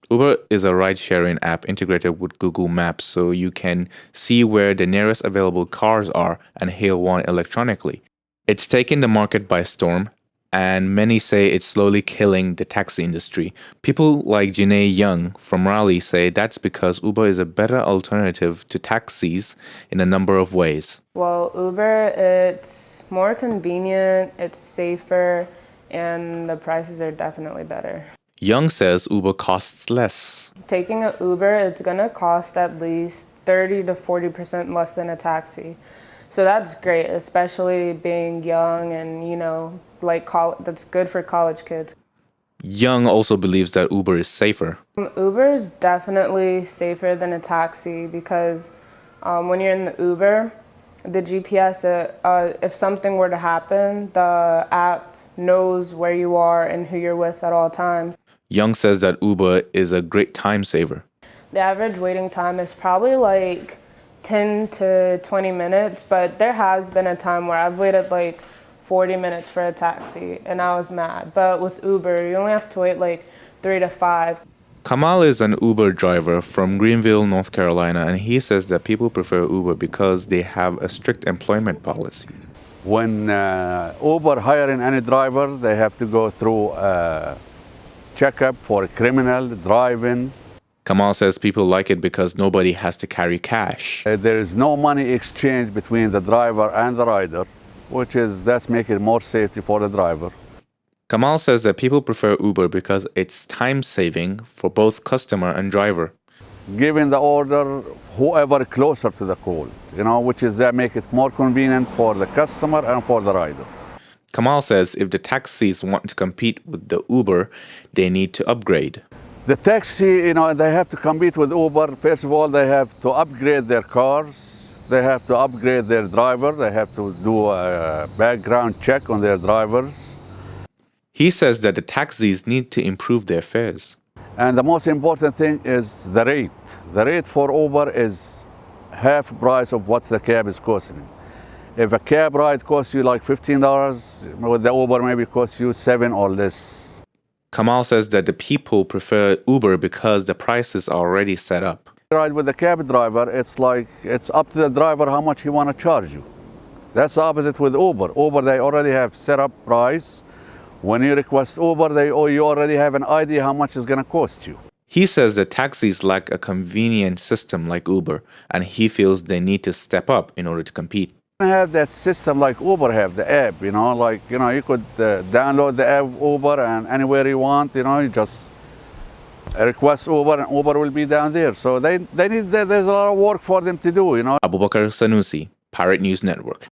Uber is a ride-sharing app integrated with Google Maps so you can see where the nearest available cars are and hail one electronically. It's taken the market by storm, and many say it's slowly killing the taxi industry. People like Janae Young from Raleigh say that's because Uber is a better alternative to taxis in a number of ways. Well, Uber, it's more convenient, it's safer, and the prices are definitely better. Young says Uber costs less. Taking an Uber, it's gonna cost at least 30 to 40% less than a taxi. So that's great, especially being young and, that's good for college kids. Young also believes that Uber is safer. Uber is definitely safer than a taxi because when you're in the Uber, the GPS, if something were to happen, the app knows where you are and who you're with at all times. Young says that Uber is a great time saver. The average waiting time is probably like 10 to 20 minutes, but there has been a time where I've waited like 40 minutes for a taxi and I was mad. But with Uber, you only have to wait like 3 to 5. Kamal is an Uber driver from Greenville, North Carolina, and he says that people prefer Uber because they have a strict employment policy. When Uber hiring any driver, they have to go through a checkup for criminal driving. Kamal says people like it because nobody has to carry cash. There is no money exchange between the driver and the rider, that's make it more safety for the driver. Kamal says that people prefer Uber because it's time-saving for both customer and driver. Giving the order whoever closer to the call, that make it more convenient for the customer and for the rider. Kamal says if the taxis want to compete with the Uber, they need to upgrade. The taxi, they have to compete with Uber. First of all, they have to upgrade their cars. They have to upgrade their driver. They have to do a background check on their drivers. He says that the taxis need to improve their fares. And the most important thing is the rate. The rate for Uber is half price of what the cab is costing. If a cab ride costs you like $15, with the Uber maybe costs you $7 or less. Kamal says that the people prefer Uber because the price is already set up. Ride with the cab driver, it's up to the driver how much he want to charge you. That's the opposite with Uber. Uber, they already have set up price. When you request Uber, you already have an idea how much it's going to cost you. He says that taxis lack a convenient system like Uber, and he feels they need to step up in order to compete. Have that system like Uber have, the app, you could download the app Uber and anywhere you want, you just request Uber and Uber will be down there. So there's a lot of work for them to do, Abubakar Sanusi, Pirate News Network.